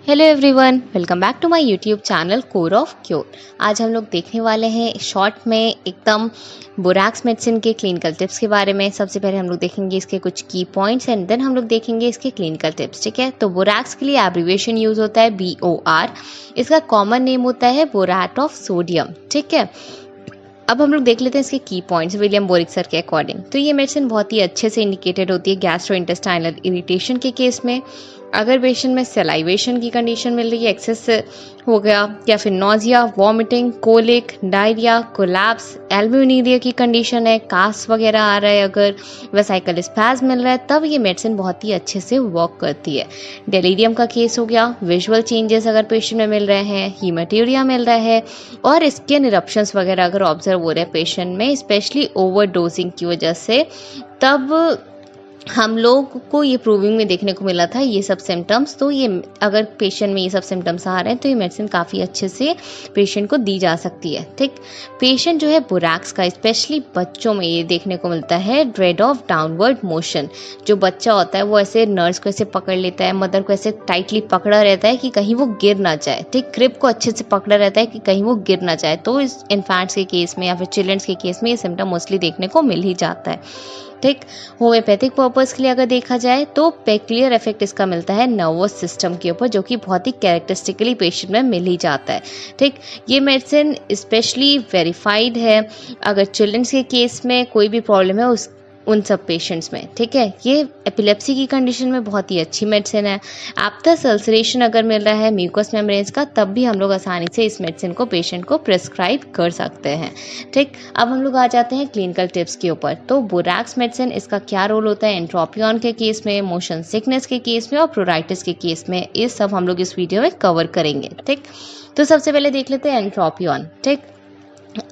Hello everyone, welcome back to my YouTube channel Core of Cure. आज हम लोग देखने वाले हैं शॉर्ट में एकदम बोरैक्स मेडिसिन के क्लिनिकल टिप्स के बारे में। सबसे पहले हम लोग देखेंगे इसके कुछ की पॉइंट्स एंड देन हम लोग देखेंगे इसके क्लिनिकल टिप्स। ठीक है, तो बोरैक्स के लिए एब्रीविएशन यूज होता है BOR। इसका कॉमन नेम होता है बोराट ऑफ सोडियम। ठीक है, अब हम लोग देख लेते हैं इसके की पॉइंट्स विलियम बोरिक सर के अकॉर्डिंग। तो ये मेडिसिन बहुत ही अच्छे से इंडिकेटेड होती है गैस्ट्रोइंटेस्टाइनल इरिटेशन के केस में। अगर पेशेंट में सेलाइवेशन की कंडीशन मिल रही है, एक्सेस हो गया, या फिर nausea, vomiting, colic, diarrhoea, collapse, albuminuria की कंडीशन है, कास वगैरह आ रहा है, अगर वेसाइकल स्पैज़ मिल रहा है, तब ये मेडिसिन बहुत ही अच्छे से वर्क करती है। डेलीरियम का केस हो गया, विजुअल चेंजेस अगर पेशेंट में मिल रहे हैं, हीमेटूरिया मिल रहा है और स्किन इरप्शंस वगैरह अगर ऑब्जर्व हो रहे हैं पेशेंट में, स्पेशली ओवर डोजिंग की वजह से, तब हम लोग को ये प्रूविंग में देखने को मिला था ये सब सिम्टम्स। तो ये अगर पेशेंट में ये सब सिम्टम्स आ रहे हैं तो ये मेडिसिन काफ़ी अच्छे से पेशेंट को दी जा सकती है। ठीक, पेशेंट जो है बोरैक्स का स्पेशली बच्चों में ये देखने को मिलता है ड्रेड ऑफ डाउनवर्ड मोशन। जो बच्चा होता है वो ऐसे नर्स को ऐसे पकड़ लेता है, मदर को ऐसे टाइटली पकड़ा रहता है कि कहीं वो गिर ना जाए। ठीक, ग्रिप को अच्छे से पकड़ा रहता है कि कहीं वो गिर ना जाए। तो इस इन्फेंट्स के केस में या फिर चिल्ड्रंस के केस में ये सिम्टम मोस्टली देखने को मिल ही जाता है। ठीक, होम्योपैथिक पर्पस के लिए अगर देखा जाए तो पेक्यूलियर इफेक्ट इसका मिलता है नर्वस सिस्टम के ऊपर, जो कि बहुत ही कैरेक्टरिस्टिकली पेशेंट में मिल ही जाता है। ठीक, ये मेडिसिन स्पेशली वेरीफाइड है अगर चिल्ड्रंस के केस में कोई भी प्रॉब्लम है उन सब पेशेंट्स में। ठीक है, ये एपिलेप्सी की कंडीशन में बहुत ही अच्छी मेडिसिन है। एप्थस अल्सरेशन अगर मिल रहा है म्यूकस मेम्ब्रेन्स का, तब भी हम लोग आसानी से इस मेडिसिन को पेशेंट को प्रिस्क्राइब कर सकते हैं। ठीक, अब हम लोग आ जाते हैं क्लिनिकल टिप्स के ऊपर। तो बोरैक्स मेडिसिन, इसका क्या रोल होता है एंट्रोपियन के केस में, मोशन सिकनेस के केस में और प्रोराइटिस के केस में, ये सब हम लोग इस वीडियो में कवर करेंगे। ठीक, तो सबसे पहले देख लेते हैं एंट्रोपियन। ठीक,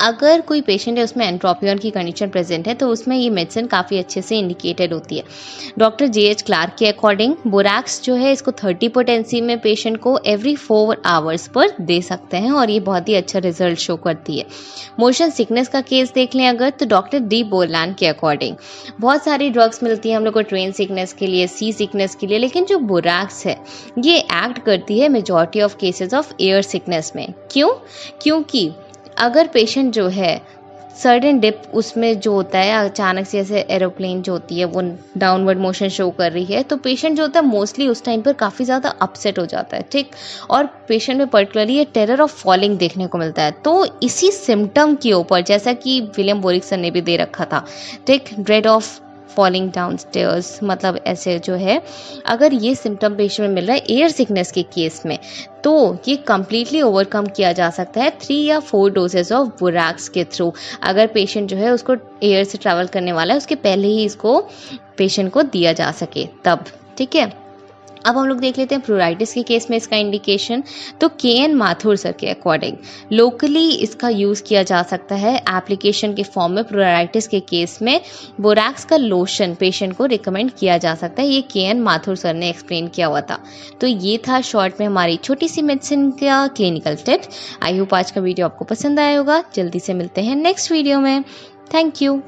अगर कोई पेशेंट है उसमें एंट्रोपियन की कंडीशन प्रेजेंट है तो उसमें ये मेडिसिन काफ़ी अच्छे से इंडिकेटेड होती है। डॉक्टर JH क्लार्क के अकॉर्डिंग बोरैक्स जो है इसको 30 पोटेंसी में पेशेंट को एवरी 4 आवर्स पर दे सकते हैं और ये बहुत ही अच्छा रिजल्ट शो करती है। मोशन सिकनेस का केस देख लें अगर, तो डॉक्टर डी बोरलैंड के अकॉर्डिंग बहुत सारी ड्रग्स मिलती हैं हम लोग को ट्रेन सिकनेस के लिए, सी सिकनेस के लिए, लेकिन जो बोरैक्स है ये एक्ट करती है majority of cases of air sickness में। क्यों? क्योंकि अगर पेशेंट जो है सडन डिप उसमें जो होता है, अचानक से ऐसे एरोप्लेन जो होती है वो डाउनवर्ड मोशन शो कर रही है, तो पेशेंट जो होता है मोस्टली उस टाइम पर काफ़ी ज़्यादा अपसेट हो जाता है। ठीक, और पेशेंट में पर्टिकुलरली ये टेरर ऑफ फॉलिंग देखने को मिलता है। तो इसी सिम्टम के ऊपर, जैसा कि विलियम बोरिक सर ने भी दे रखा था, ठीक, dread of falling down stairs, मतलब ऐसे जो है अगर ये सिम्टम पेशेंट में मिल रहा है एयर सिकनेस के केस में, तो ये कम्प्लीटली ओवरकम किया जा सकता है 3 या 4 डोजेस ऑफ बोरैक्स के थ्रू। अगर पेशेंट जो है उसको एयर से ट्रैवल करने वाला है उसके पहले ही इसको पेशेंट को दिया जा सके तब। ठीक है, अब हम लोग देख लेते हैं प्रोराइटिस के केस में इसका इंडिकेशन। तो KN माथुर सर के अकॉर्डिंग लोकली इसका यूज़ किया जा सकता है एप्लीकेशन के फॉर्म में। प्रोराइटिस के केस में बोरैक्स का लोशन पेशेंट को रिकमेंड किया जा सकता है, ये KN माथुर सर ने एक्सप्लेन किया हुआ था। तो ये था शॉर्ट में हमारी छोटी सी मेडिसिन का क्लिनिकल टिप। आई होप आज का वीडियो आपको पसंद आया होगा। जल्दी से मिलते हैं नेक्स्ट वीडियो में। Thank you.